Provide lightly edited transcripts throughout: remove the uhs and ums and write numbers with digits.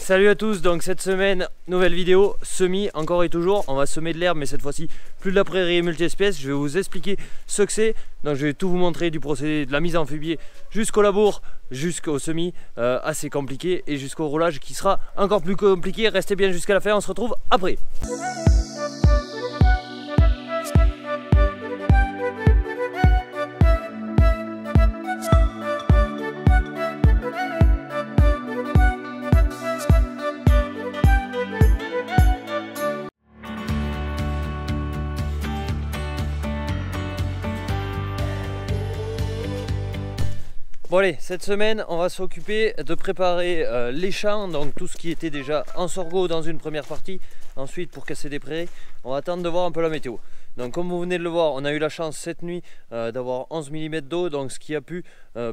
Salut à tous, donc cette semaine, nouvelle vidéo, semis encore et toujours. On va semer de l'herbe mais cette fois-ci plus de la prairie multi-espèces. Je vais vous expliquer ce que c'est. Donc je vais tout vous montrer du procédé de la mise en fumier jusqu'au labour, jusqu'au semis, assez compliqué, et jusqu'au roulage qui sera encore plus compliqué. Restez bien jusqu'à la fin, on se retrouve après. Bon allez, cette semaine on va s'occuper de préparer les champs, donc tout ce qui était déjà en sorgho dans une première partie. Ensuite, pour casser des prairies, on va attendre de voir un peu la météo. Donc comme vous venez de le voir, on a eu la chance cette nuit d'avoir 11 mm d'eau, donc ce qui a pu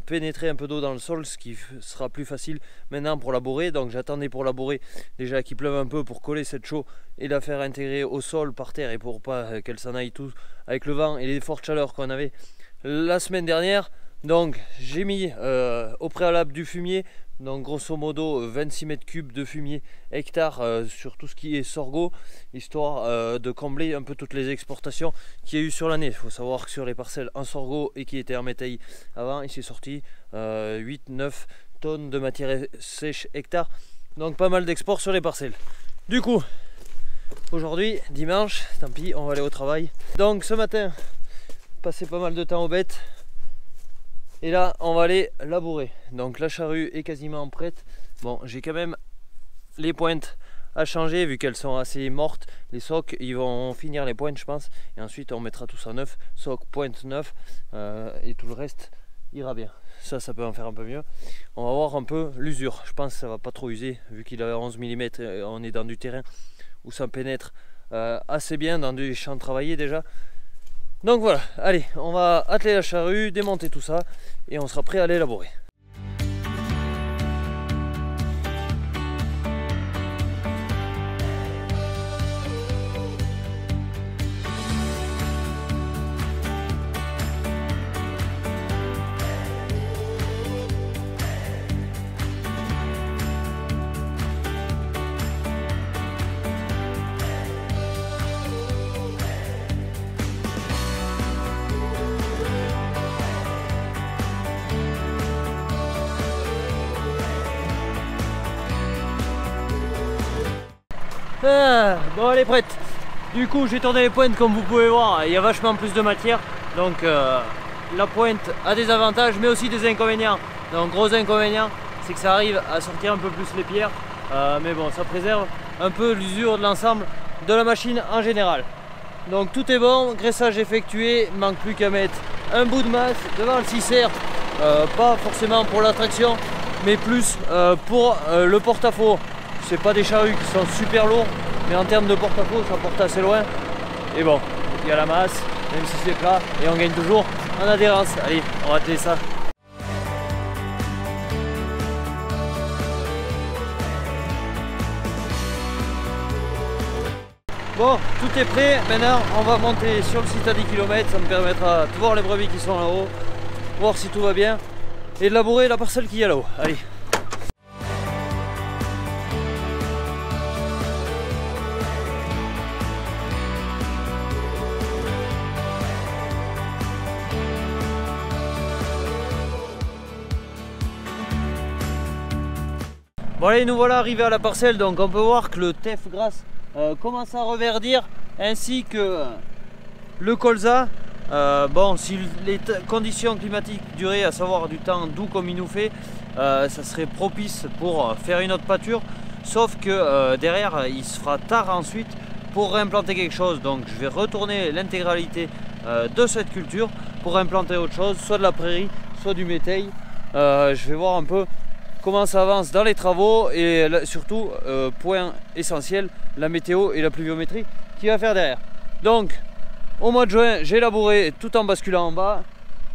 pénétrer un peu d'eau dans le sol, ce qui sera plus facile maintenant pour labourer. Donc j'attendais pour labourer déjà qu'il pleuve un peu pour coller cette chaux et la faire intégrer au sol par terre, et pour pas qu'elle s'en aille tout avec le vent et les fortes chaleurs qu'on avait la semaine dernière. Donc j'ai mis au préalable du fumier, donc grosso modo 26 mètres cubes de fumier hectare sur tout ce qui est sorgho, histoire de combler un peu toutes les exportations qu'il y a eu sur l'année. Il faut savoir que sur les parcelles en sorgho et qui étaient en métaille avant, il s'est sorti 8-9 tonnes de matière sèche hectare, donc pas mal d'exports sur les parcelles. Du coup, aujourd'hui dimanche, tant pis, on va aller au travail. Donc ce matin, passer pas mal de temps aux bêtes. Et là, on va aller labourer. Donc la charrue est quasiment prête. Bon, j'ai quand même les pointes à changer vu qu'elles sont assez mortes. Les socs, ils vont finir les pointes, je pense. Et ensuite, on mettra tout ça neuf. Soc, pointe neuf. Et tout le reste ira bien. Ça peut en faire un peu mieux. On va voir un peu l'usure. Je pense que ça va pas trop user vu qu'il a 11 mm. On est dans du terrain où ça pénètre assez bien, dans des champs travaillés déjà. Donc voilà, allez, on va atteler la charrue, démonter tout ça et on sera prêt à aller labourer. Bon, elle est prête. Du coup, j'ai tourné les pointes, comme vous pouvez voir, il y a vachement plus de matière. Donc la pointe a des avantages mais aussi des inconvénients. Donc gros inconvénient, c'est que ça arrive à sortir un peu plus les pierres, mais bon, ça préserve un peu l'usure de l'ensemble de la machine en général. Donc tout est bon, graissage effectué, il ne manque plus qu'à mettre un bout de masse devant le sissert, pas forcément pour la traction mais plus pour le porte-à-faux. C'est pas des charrues qui sont super lourds, mais en termes de porte-à-faux, ça porte assez loin. Et bon, il y a la masse, même si c'est plat, et on gagne toujours en adhérence. Allez, on va atteler ça. Bon, tout est prêt. Maintenant, on va monter sur le site à 10 km. Ça me permettra de voir les brebis qui sont là-haut, voir si tout va bien, et de labourer la parcelle qu'il y a là-haut. Allez. Bon allez, nous voilà arrivés à la parcelle, donc on peut voir que le teff grasse commence à reverdir, ainsi que le colza. Bon, si les conditions climatiques duraient, à savoir du temps doux comme il nous fait, ça serait propice pour faire une autre pâture, sauf que derrière il se fera tard ensuite pour réimplanter quelque chose. Donc je vais retourner l'intégralité de cette culture pour implanter autre chose, soit de la prairie, soit du métail. Je vais voir un peu comment ça avance dans les travaux, et surtout, point essentiel, la météo et la pluviométrie qui va faire derrière. Donc, au mois de juin, j'ai labouré tout en basculant en bas.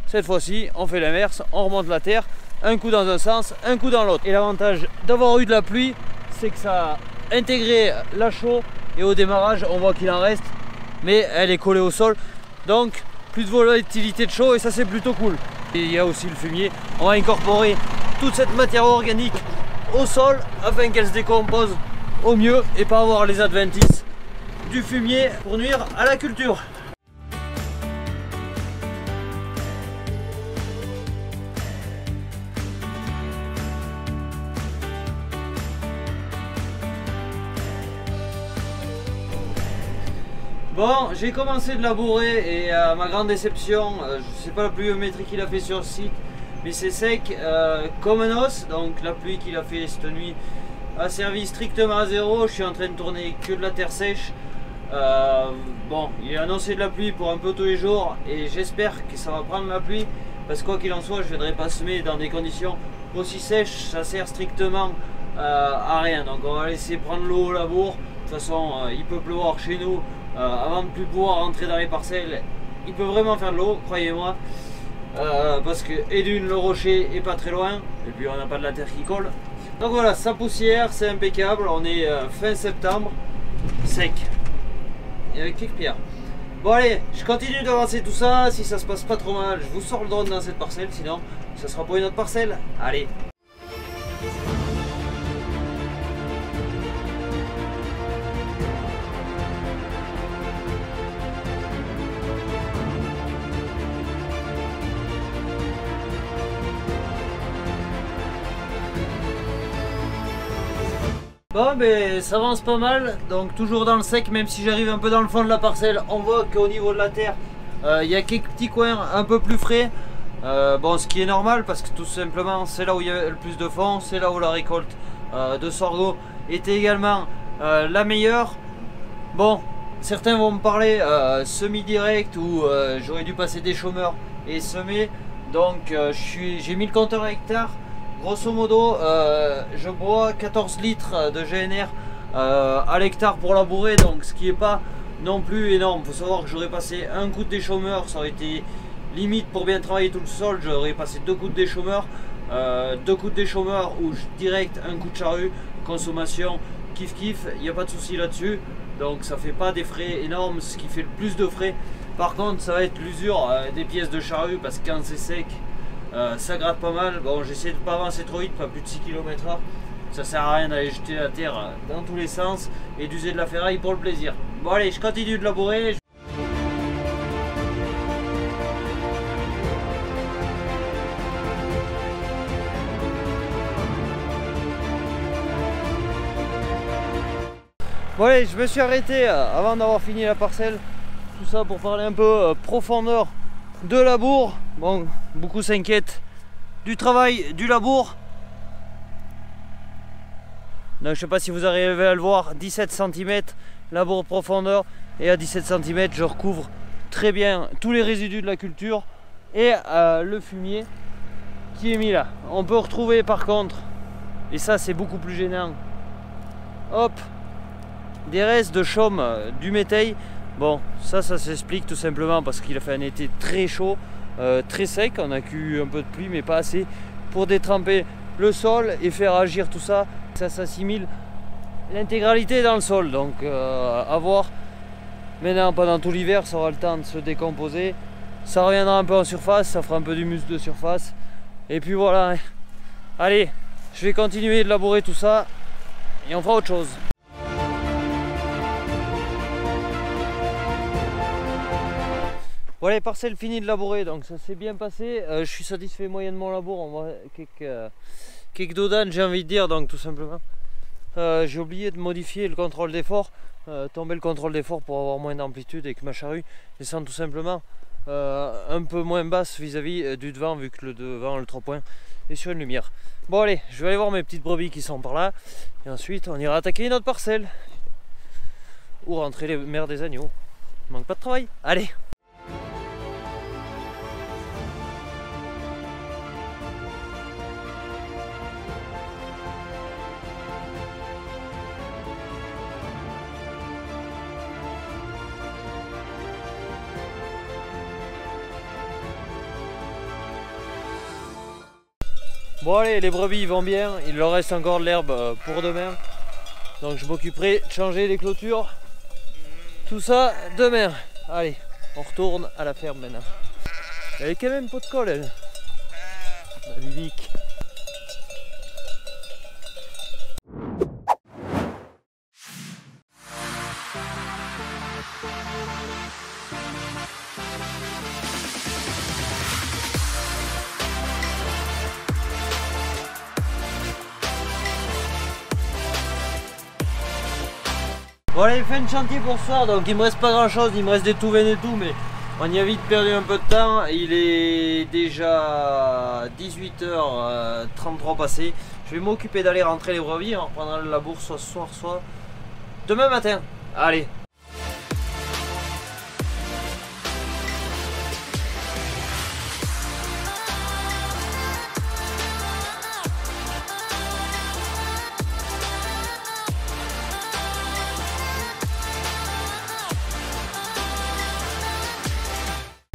Cette fois-ci, on fait l'inverse, on remonte la terre, un coup dans un sens, un coup dans l'autre. Et l'avantage d'avoir eu de la pluie, c'est que ça a intégré la chaux, et au démarrage, on voit qu'il en reste, mais elle est collée au sol. Donc, plus de volatilité de chaux, et ça, c'est plutôt cool. Et il y a aussi le fumier. On va incorporer toute cette matière organique au sol afin qu'elle se décompose au mieux et pas avoir les adventices du fumier pour nuire à la culture. Bon, j'ai commencé de labourer et à ma grande déception, je sais pas la pluviométrie qu'il a fait sur le site, mais c'est sec comme un os. Donc la pluie qu'il a fait cette nuit a servi strictement à zéro. Je suis en train de tourner que de la terre sèche. Bon, il est annoncé de la pluie pour un peu tous les jours et j'espère que ça va prendre la pluie, parce que quoi qu'il en soit, je ne viendrai pas semer dans des conditions aussi sèches. Ça sert strictement à rien. Donc on va laisser prendre l'eau au labour. De toute façon, il peut pleuvoir chez nous. Avant de plus pouvoir rentrer dans les parcelles, il peut vraiment faire de l'eau, croyez-moi, parce que et d'une, le rocher est pas très loin et puis on n'a pas de la terre qui colle. Donc voilà, sa poussière, c'est impeccable. On est fin septembre, sec et avec quelques pierres. Bon allez, je continue d'avancer tout ça. Si ça se passe pas trop mal, je vous sors le drone dans cette parcelle, sinon ça sera pour une autre parcelle. Allez. Bon, ben ça avance pas mal, donc toujours dans le sec. Même si j'arrive un peu dans le fond de la parcelle, on voit qu'au niveau de la terre il y a quelques petits coins un peu plus frais, bon, ce qui est normal parce que tout simplement c'est là où il y a le plus de fond, c'est là où la récolte de sorgho était également la meilleure. Bon, certains vont me parler semi-direct où j'aurais dû passer des chômeurs et semer, donc j'ai mis le compteur à hectare. Grosso modo, je bois 14 litres de GNR à l'hectare pour labourer, donc ce qui est pas non plus énorme. Il faut savoir que j'aurais passé un coup de déchômeur, ça aurait été limite pour bien travailler tout le sol. J'aurais passé deux coups de déchômeur, ou direct un coup de charrue, consommation kiff kiff, il n'y a pas de souci là-dessus. Donc ça fait pas des frais énormes. Ce qui fait le plus de frais par contre, ça va être l'usure des pièces de charrue, parce que quand c'est sec, ça gratte pas mal. Bon, j'essaie de pas avancer trop vite, pas plus de 6 km/h. Ça sert à rien d'aller jeter la terre dans tous les sens et d'user de la ferraille pour le plaisir. Bon allez, je continue de labourer. Bon allez, je me suis arrêté avant d'avoir fini la parcelle. Tout ça pour parler un peu profondeur de labour. Bon, beaucoup s'inquiètent du travail du labour. Donc je sais pas si vous arrivez à le voir, 17 cm labour profondeur, et à 17 cm je recouvre très bien tous les résidus de la culture et le fumier qui est mis là. On peut retrouver par contre, et ça c'est beaucoup plus gênant, hop, des restes de chaume du métail. Bon, ça s'explique tout simplement parce qu'il a fait un été très chaud, très sec. On a eu un peu de pluie mais pas assez pour détremper le sol et faire agir tout ça. Ça s'assimile l'intégralité dans le sol, donc à voir. Maintenant pendant tout l'hiver ça aura le temps de se décomposer, ça reviendra un peu en surface, ça fera un peu d'humus de surface et puis voilà. Allez, je vais continuer de labourer tout ça et on fera autre chose. Voilà, les parcelles finies de labourer, donc ça s'est bien passé. Je suis satisfait moyen de mon labour. On voit quelques dodanes, j'ai envie de dire, donc tout simplement. J'ai oublié de modifier le contrôle d'effort, tomber le contrôle d'effort pour avoir moins d'amplitude et que ma charrue descende tout simplement un peu moins basse vis-à-vis du devant, vu que le devant, le 3 points, est sur une lumière. Bon allez, je vais aller voir mes petites brebis qui sont par là, et ensuite on ira attaquer une autre parcelle ou rentrer les mères des agneaux. Il manque pas de travail, allez. Bon allez, les brebis vont bien, il leur reste encore de l'herbe pour demain. Donc je m'occuperai de changer les clôtures, tout ça demain. Allez, on retourne à la ferme maintenant. Elle est quand même pas de colle elle, la Vivique. Bon allez, fin de chantier pour ce soir, donc il me reste pas grand chose, il me reste des tout veines et tout, mais on y a vite perdu un peu de temps. Il est déjà 18h33 passé. Je vais m'occuper d'aller rentrer les brebis, on reprendra le labour soit ce soir, soit demain matin. Allez.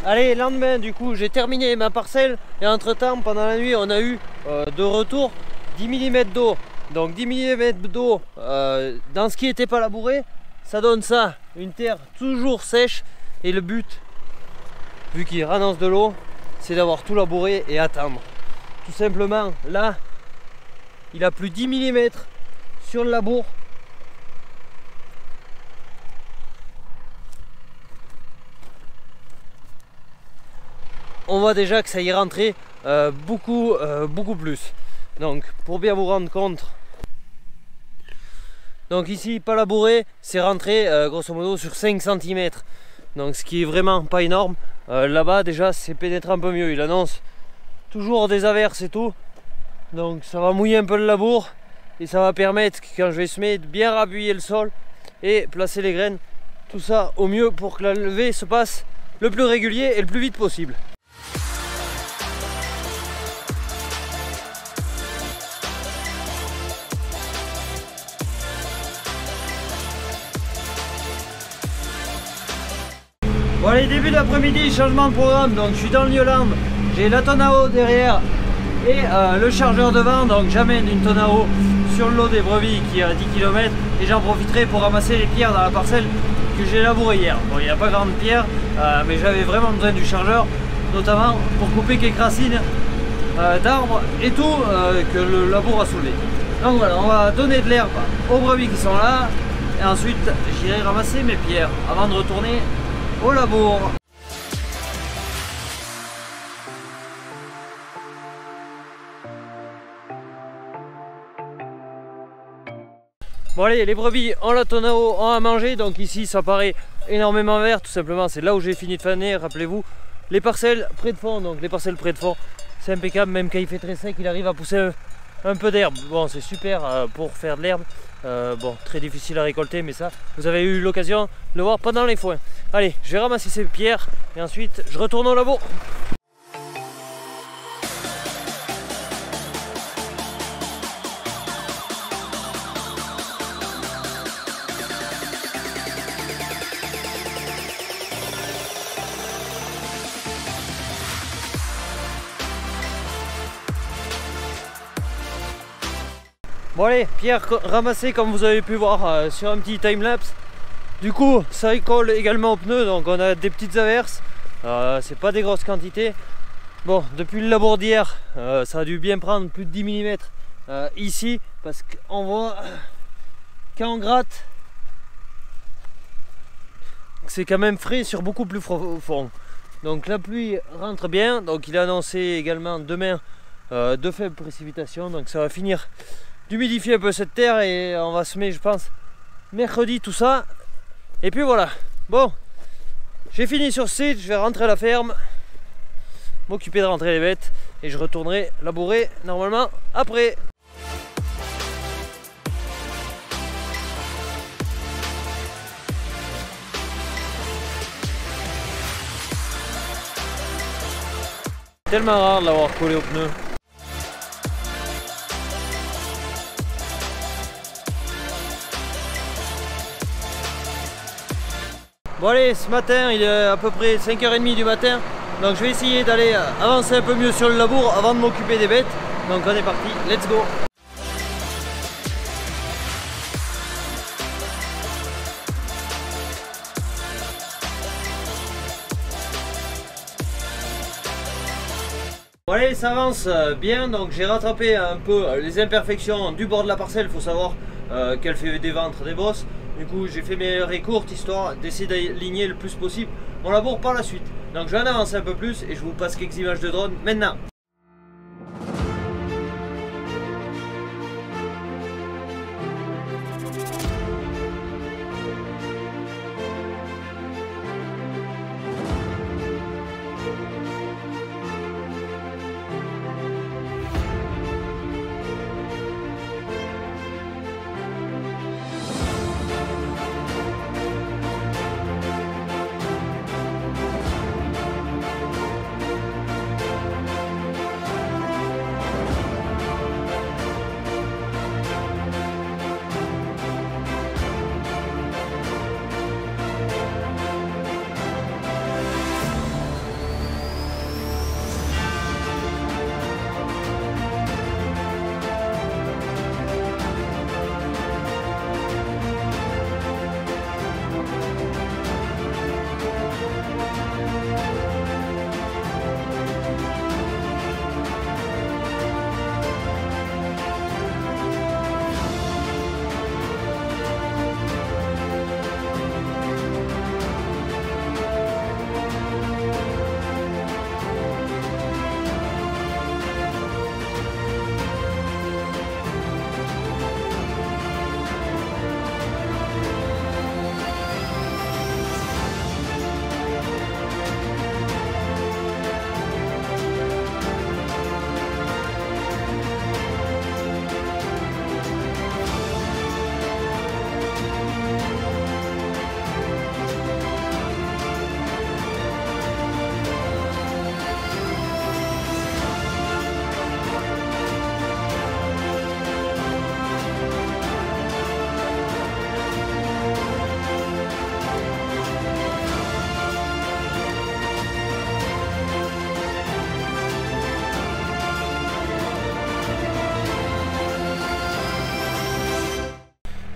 Allez, lendemain, du coup, j'ai terminé ma parcelle et entre temps, pendant la nuit, on a eu de retour 10 mm d'eau. Donc 10 mm d'eau dans ce qui n'était pas labouré, ça donne ça, une terre toujours sèche. Et le but, vu qu'il ramasse de l'eau, c'est d'avoir tout labouré et attendre. Tout simplement, là, il a plus 10 mm sur le labour. On voit déjà que ça y est rentré beaucoup plus. Donc pour bien vous rendre compte, donc ici pas labouré, c'est rentré grosso modo sur 5 cm. Donc ce qui est vraiment pas énorme. Là-bas déjà c'est pénétré un peu mieux. Il annonce toujours des averses et tout. Donc ça va mouiller un peu le labour. Et ça va permettre quand je vais semer de bien appuyer le sol et placer les graines. Tout ça au mieux pour que la levée se passe le plus régulier et le plus vite possible. Bon allez, début d'après-midi, changement de programme, donc je suis dans le Newland, j'ai la tonne à eau derrière et le chargeur devant, donc j'amène une tonne à eau sur le lot des brebis qui est à 10 km et j'en profiterai pour ramasser les pierres dans la parcelle que j'ai labourée hier. Bon, il n'y a pas grande pierre, mais j'avais vraiment besoin du chargeur, notamment pour couper quelques racines d'arbres et tout que le labour a soulevé. Donc voilà, on va donner de l'herbe aux brebis qui sont là et ensuite j'irai ramasser mes pierres avant de retourner au labour. Bon allez, les brebis ont la tonne à eau, ont à manger, donc ici ça paraît énormément vert, tout simplement c'est là où j'ai fini de faner. Rappelez-vous, les parcelles près de fond, donc les parcelles près de fond, c'est impeccable, même quand il fait très sec, il arrive à pousser un peu d'herbe. Bon, c'est super pour faire de l'herbe. Bon, très difficile à récolter, mais ça, vous avez eu l'occasion de le voir pendant les foins. Allez, je vais ramasser ces pierres et ensuite je retourne au labour. Bon allez, pierre ramassée comme vous avez pu voir sur un petit timelapse. Du coup, ça colle également aux pneus, donc on a des petites averses. C'est pas des grosses quantités. Bon, depuis le labour d'hier, ça a dû bien prendre plus de 10 mm ici, parce qu'on voit quand on gratte, c'est quand même frais sur beaucoup plus profond. Donc la pluie rentre bien, donc il a annoncé également demain de faibles précipitations, donc ça va finir d'humidifier un peu cette terre et on va semer, je pense, mercredi tout ça. Et puis voilà. Bon, j'ai fini sur ce site, je vais rentrer à la ferme, m'occuper de rentrer les bêtes et je retournerai labourer normalement après. Tellement rare de l'avoir collé au pneu. Bon allez, ce matin il est à peu près 5h30 du matin, donc je vais essayer d'aller avancer un peu mieux sur le labour avant de m'occuper des bêtes. Donc on est parti, let's go. Bon allez, ça avance bien, donc j'ai rattrapé un peu les imperfections du bord de la parcelle. Il faut savoir qu'elle fait des ventres, des bosses. Du coup j'ai fait mes raies courtes histoire d'essayer d'aligner le plus possible mon labour par la suite. Donc je vais en avancer un peu plus et je vous passe quelques images de drone maintenant.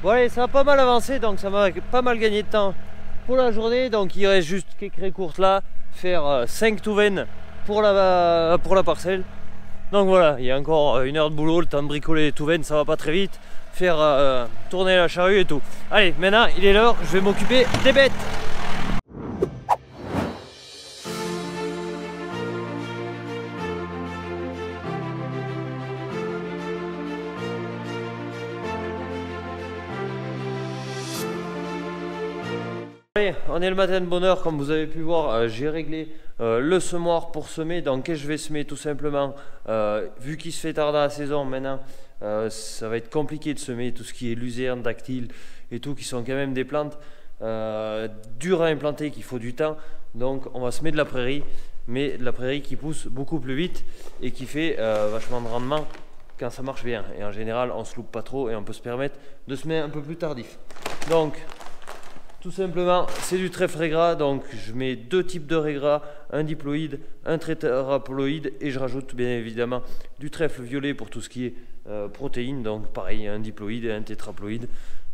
Bon allez, ça a pas mal avancé, donc ça m'a pas mal gagné de temps pour la journée. Donc il reste juste quelques courtes là, faire 5 touvaines pour la parcelle. Donc voilà, il y a encore 1 heure de boulot, le temps de bricoler les touvaines, ça va pas très vite. Faire tourner la charrue et tout. Allez, maintenant il est l'heure, je vais m'occuper des bêtes. Allez, on est le matin de bonne heure, comme vous avez pu voir, j'ai réglé le semoir pour semer. Donc qu'est-ce que je vais semer? Tout simplement, vu qu'il se fait tard dans la saison maintenant, ça va être compliqué de semer tout ce qui est luzerne, dactyle et tout, qui sont quand même des plantes dures à implanter, qu'il faut du temps. Donc on va semer de la prairie, mais de la prairie qui pousse beaucoup plus vite et qui fait vachement de rendement quand ça marche bien. Et en général on se loupe pas trop et on peut se permettre de semer un peu plus tardif. Donc tout simplement, c'est du trèfle régras, donc je mets 2 types de régras, un diploïde, un tétraploïde, et je rajoute bien évidemment du trèfle violet pour tout ce qui est protéines, donc pareil, un diploïde et un tétraploïde.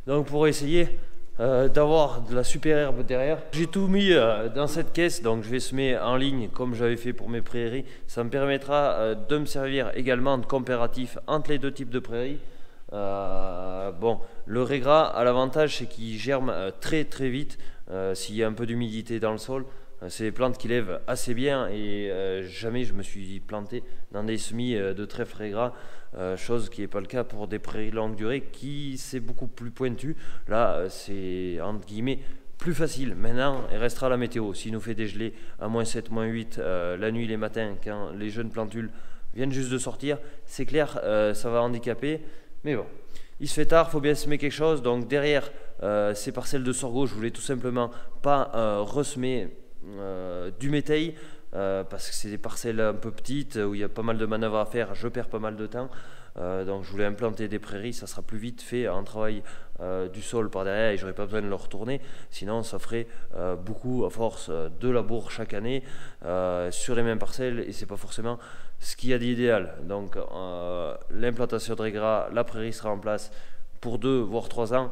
Donc pour essayer d'avoir de la super herbe derrière. J'ai tout mis dans cette caisse, donc je vais semer en ligne comme j'avais fait pour mes prairies. Ça me permettra de me servir également de comparatif entre les 2 types de prairies. Bon, le régras a l'avantage, c'est qu'il germe très vite s'il y a un peu d'humidité dans le sol. C'est des plantes qui lèvent assez bien et jamais je me suis planté dans des semis de trèfle régras, chose qui n'est pas le cas pour des prairies longue durée qui c'est beaucoup plus pointu. Là c'est entre guillemets plus facile. Maintenant il restera la météo. S'il nous fait dégeler à -7, -8 la nuit, les matins, quand les jeunes plantules viennent juste de sortir, c'est clair, ça va handicaper. Mais bon, il se fait tard, il faut bien semer quelque chose. Donc derrière ces parcelles de sorgho, je voulais tout simplement pas ressemer du métail parce que c'est des parcelles un peu petites où il y a pas mal de manœuvres à faire, je perds pas mal de temps. Donc je voulais implanter des prairies, ça sera plus vite fait en travail du sol par derrière et j'aurais pas besoin de le retourner. Sinon ça ferait beaucoup à force de labour chaque année sur les mêmes parcelles et c'est pas forcément ce qu'il y a d'idéal. Donc l'implantation de régras, la prairie sera en place pour 2 voire 3 ans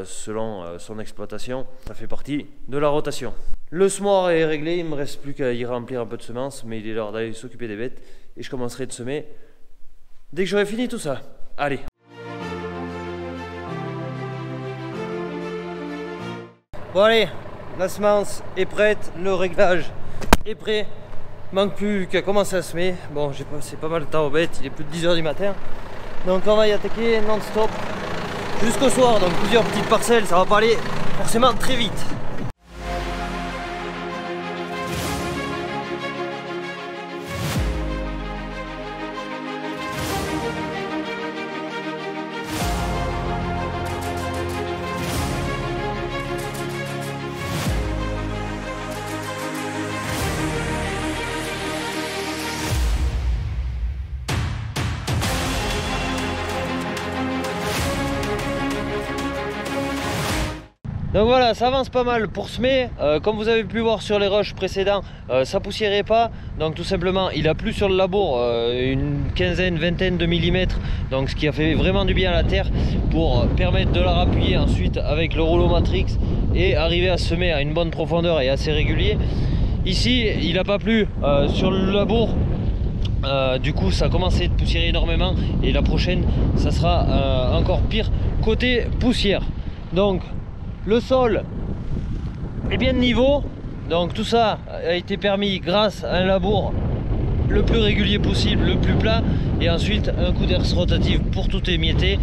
selon son exploitation. Ça fait partie de la rotation. Le semoir est réglé, il ne me reste plus qu'à y remplir un peu de semences, mais il est l'heure d'aller s'occuper des bêtes et je commencerai de semer dès que j'aurai fini tout ça. Allez. Bon allez, la semence est prête, le réglage est prêt. Manque plus qu'à commencer à semer. Bon, j'ai passé pas mal de temps aux bêtes, il est plus de 10 h du matin. Donc on va y attaquer non-stop jusqu'au soir. Donc plusieurs petites parcelles, ça va pas aller forcément très vite. Donc voilà, ça avance pas mal pour semer. Comme vous avez pu voir sur les rushs précédents, ça poussiérait pas. Donc tout simplement, il a plu sur le labour une quinzaine, vingtaine de millimètres. Donc ce qui a fait vraiment du bien à la terre pour permettre de la rappuyer ensuite avec le rouleau Matrix et arriver à semer à une bonne profondeur et assez régulier. Ici, il n'a pas plu sur le labour. Du coup ça a commencé de poussiérer énormément et la prochaine ça sera encore pire côté poussière. Donc le sol est bien de niveau, donc tout ça a été permis grâce à un labour le plus régulier possible, le plus plat, et ensuite un coup d'air rotatif pour tout émietter,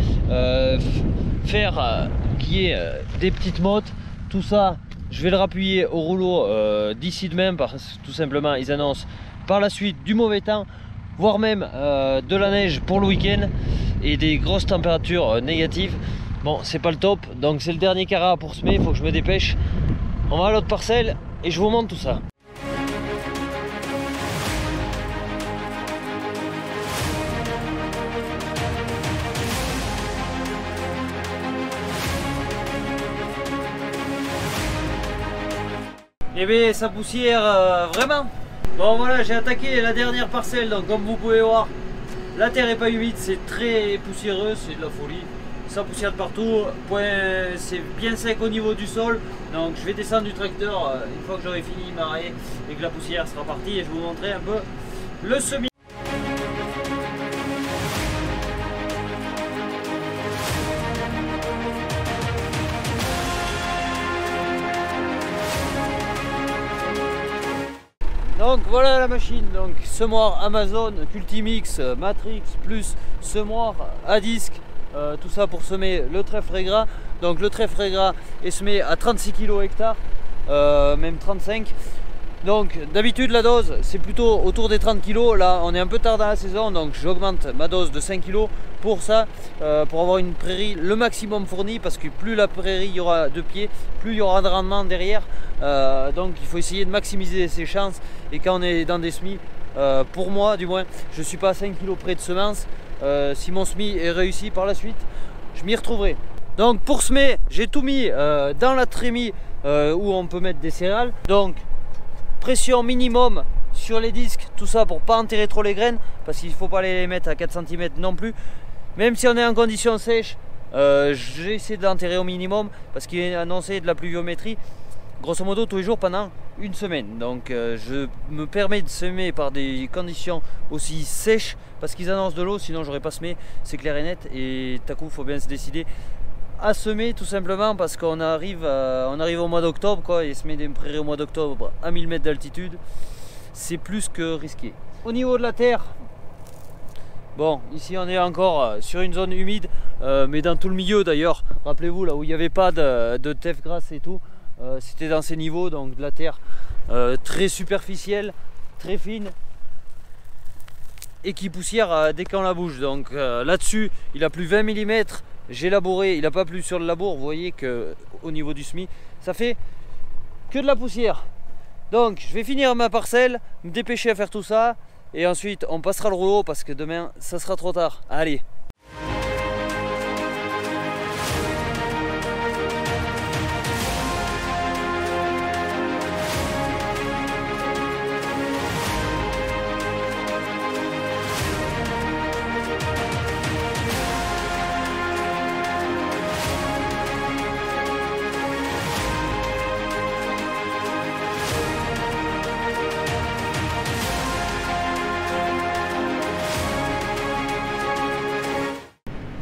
faire qu'il y ait des petites mottes. Tout ça je vais le rappuyer au rouleau d'ici demain parce que tout simplement ils annoncent par la suite du mauvais temps, voire même de la neige pour le week-end et des grosses températures négatives. Bon, c'est pas le top, donc c'est le dernier carat pour semer, il faut que je me dépêche. On va à l'autre parcelle et je vous montre tout ça. Et bien ça poussière vraiment. Bon voilà, j'ai attaqué la dernière parcelle, donc comme vous pouvez voir, la terre est pas humide, c'est très poussiéreux, c'est de la folie. ça poussière de partout, c'est bien sec au niveau du sol, donc je vais descendre du tracteur une fois que j'aurai fini ma raie et que la poussière sera partie et je vais vous montrer un peu le semis. Donc voilà la machine, donc semoir Amazon, Cultimix, Matrix, plus semoir à disque, tout ça pour semer le trèfle gras. Donc le trèfle gras est semé à 36 kg hectare, même 35. Donc d'habitude la dose c'est plutôt autour des 30 kg, là on est un peu tard dans la saison donc j'augmente ma dose de 5 kg pour ça, pour avoir une prairie le maximum fournie, parce que plus la prairie y aura de pieds, plus il y aura de rendement derrière, donc il faut essayer de maximiser ses chances. Et quand on est dans des semis, pour moi du moins, je ne suis pas à 5 kg près de semences, si mon semis est réussi par la suite, je m'y retrouverai. Donc pour semer, j'ai tout mis dans la trémie où on peut mettre des céréales, donc pression minimum sur les disques, tout ça pour pas enterrer trop les graines, parce qu'il ne faut pas les mettre à 4 cm non plus. Même si on est en condition sèche, j'ai essayé d'enterrer au minimum, parce qu'il est annoncé de la pluviométrie grosso modo tous les jours pendant une semaine. Donc je me permets de semer par des conditions aussi sèches, parce qu'ils annoncent de l'eau, sinon j'aurais pas semé, c'est clair et net. Et d'un coup il faut bien se décider à semer, tout simplement parce qu'on arrive au mois d'octobre, quoi, et semer des prairies au mois d'octobre à 1000 mètres d'altitude, c'est plus que risqué. Au niveau de la terre, bon, ici on est encore sur une zone humide, mais dans tout le milieu d'ailleurs, rappelez-vous, là où il n'y avait pas de teff grasse et tout, c'était dans ces niveaux, donc de la terre très superficielle, très fine, et qui poussière dès qu'on la bouge. Donc là-dessus, il a plu 20 mm. J'ai labouré, il n'a pas plu sur le labour, vous voyez que au niveau du semis, ça fait que de la poussière. Donc je vais finir ma parcelle, me dépêcher à faire tout ça, et ensuite on passera le rouleau parce que demain ça sera trop tard. Allez!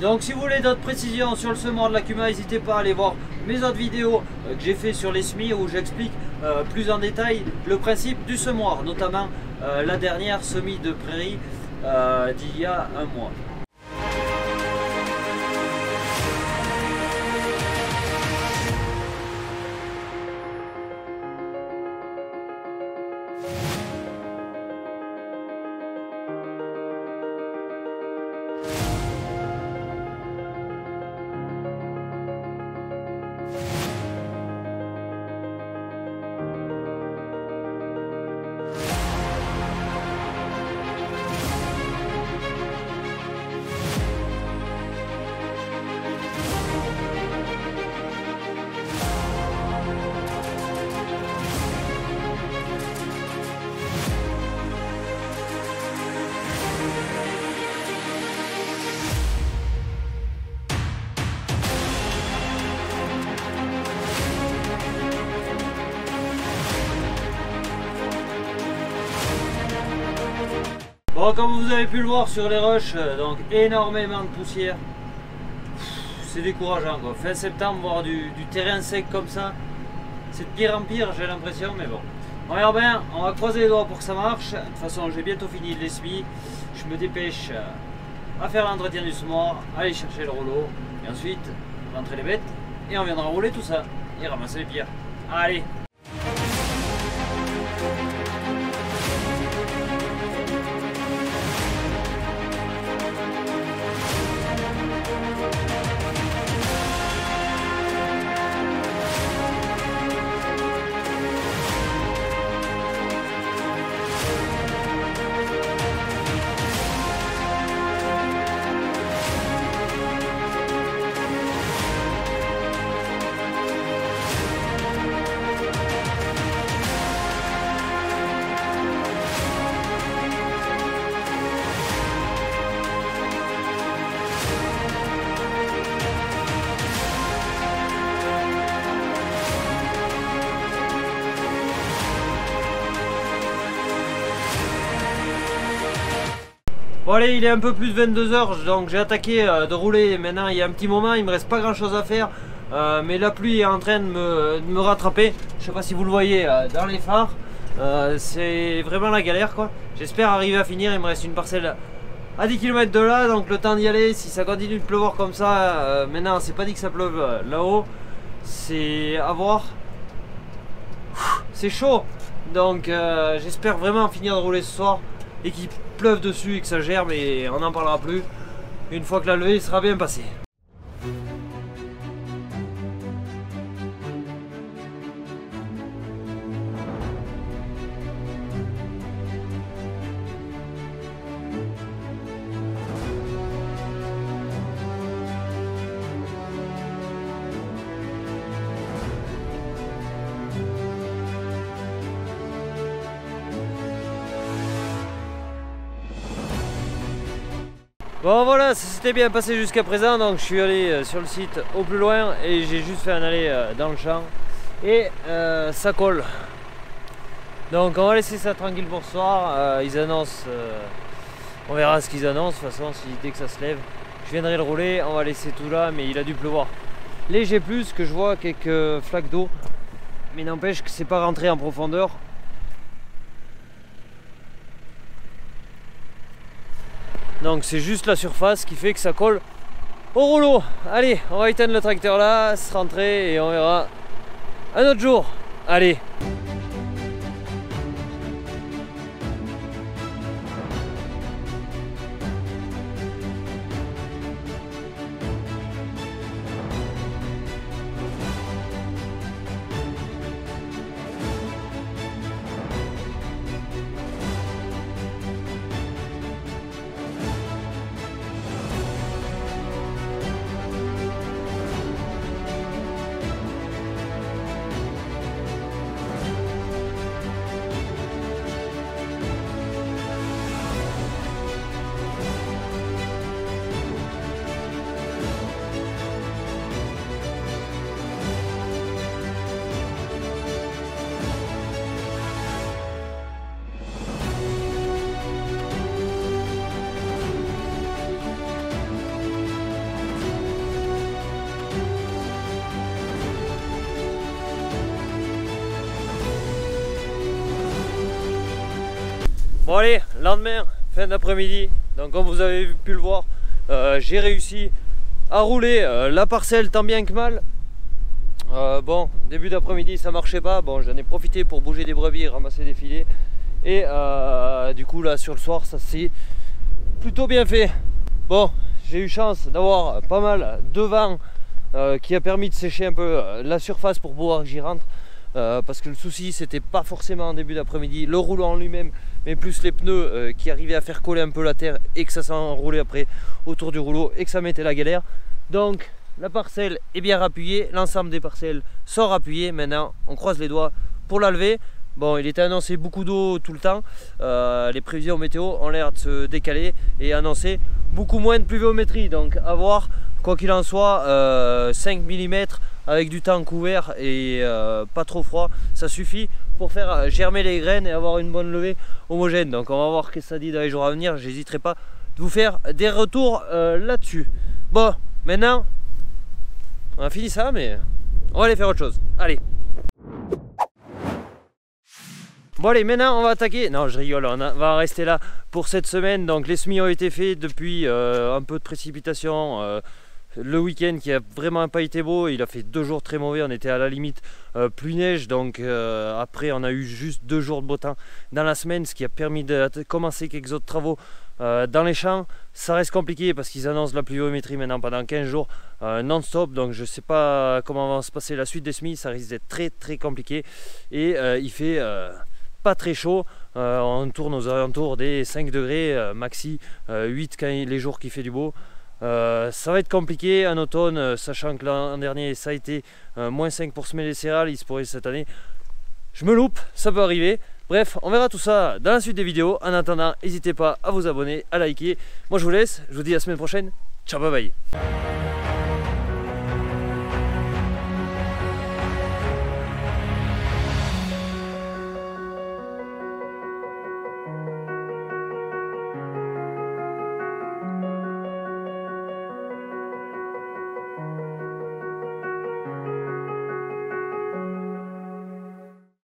Donc si vous voulez d'autres précisions sur le semoir de la Cuma, n'hésitez pas à aller voir mes autres vidéos que j'ai fait sur les semis, où j'explique plus en détail le principe du semoir, notamment la dernière semis de prairie d'il y a un mois. Bon, comme vous avez pu le voir sur les rushs, donc énormément de poussière. C'est décourageant quoi. Fin septembre, voir du terrain sec comme ça, c'est de pire en pire, j'ai l'impression, mais bon. On verra bien, on va croiser les doigts pour que ça marche. De toute façon, j'ai bientôt fini de les semis. Je me dépêche à faire l'entretien du semoir, aller chercher le rouleau, et ensuite rentrer les bêtes, et on viendra rouler tout ça et ramasser les pierres. Allez! Bon allez, il est un peu plus de 22 h, donc j'ai attaqué de rouler maintenant il y a un petit moment, il me reste pas grand chose à faire. Mais la pluie est en train de me rattraper. Je sais pas si vous le voyez dans les phares. C'est vraiment la galère quoi. J'espère arriver à finir, il me reste une parcelle à 10 km de là, donc le temps d'y aller. Si ça continue de pleuvoir comme ça, maintenant c'est pas dit que ça pleuve là-haut. C'est à voir. C'est chaud. Donc j'espère vraiment finir de rouler ce soir et qu'il pleuve dessus et que ça germe, et on n'en parlera plus une fois que la levée sera bien passée. Bon voilà, ça s'était bien passé jusqu'à présent, donc je suis allé sur le site au plus loin et j'ai juste fait un aller dans le champ et ça colle. Donc on va laisser ça tranquille pour ce soir. Ils annoncent, on verra ce qu'ils annoncent. De toute façon, dès que ça se lève, je viendrai le rouler. On va laisser tout là, mais il a dû pleuvoir léger plus, que je vois quelques flaques d'eau, mais n'empêche que c'est pas rentré en profondeur. Donc c'est juste la surface qui fait que ça colle au rouleau. Allez, on va éteindre le tracteur là, se rentrer et on verra un autre jour. Allez. Bon allez, lendemain, fin d'après-midi, donc comme vous avez pu le voir, j'ai réussi à rouler la parcelle tant bien que mal. Bon, début d'après-midi ça marchait pas, bon j'en ai profité pour bouger des brebis, ramasser des filets. Et du coup là sur le soir ça s'est plutôt bien fait. Bon, j'ai eu chance d'avoir pas mal de vent qui a permis de sécher un peu la surface pour pouvoir que j'y rentre. Parce que le souci c'était pas forcément en début d'après-midi le rouleau en lui-même, mais plus les pneus qui arrivaient à faire coller un peu la terre et que ça s'enroulait après autour du rouleau et que ça mettait la galère. Donc la parcelle est bien rappuyée, l'ensemble des parcelles sont rappuyées. Maintenant on croise les doigts pour la lever. Bon, il était annoncé beaucoup d'eau tout le temps, les prévisions météo ont l'air de se décaler et annoncer beaucoup moins de pluviométrie, donc à voir. Quoi qu'il en soit, 5 mm avec du temps couvert et pas trop froid, ça suffit pour faire germer les graines et avoir une bonne levée homogène. Donc on va voir ce que ça dit dans les jours à venir. J'hésiterai pas de vous faire des retours là-dessus. Bon, maintenant on a fini ça, mais on va aller faire autre chose. Allez. Bon allez, maintenant on va attaquer. Non, je rigole, on va rester là pour cette semaine. Donc les semis ont été faits depuis un peu de précipitation. Le week-end qui a vraiment pas été beau, il a fait 2 jours très mauvais, on était à la limite pluie neige, donc après on a eu juste 2 jours de beau temps dans la semaine, ce qui a permis de commencer quelques autres travaux dans les champs. Ça reste compliqué parce qu'ils annoncent la pluviométrie maintenant pendant 15 jours non-stop, donc je sais pas comment va se passer la suite des semis, ça risque d'être très très compliqué et il fait pas très chaud, on tourne aux alentours des 5 degrés maxi, 8 quand les jours qui fait du beau. Ça va être compliqué en automne, sachant que l'an dernier ça a été -5 pour semer les céréales. Il se pourrait cette année je me loupe, ça peut arriver. Bref, on verra tout ça dans la suite des vidéos. En attendant, n'hésitez pas à vous abonner, à liker. Moi je vous laisse, je vous dis à la semaine prochaine. Ciao, bye bye.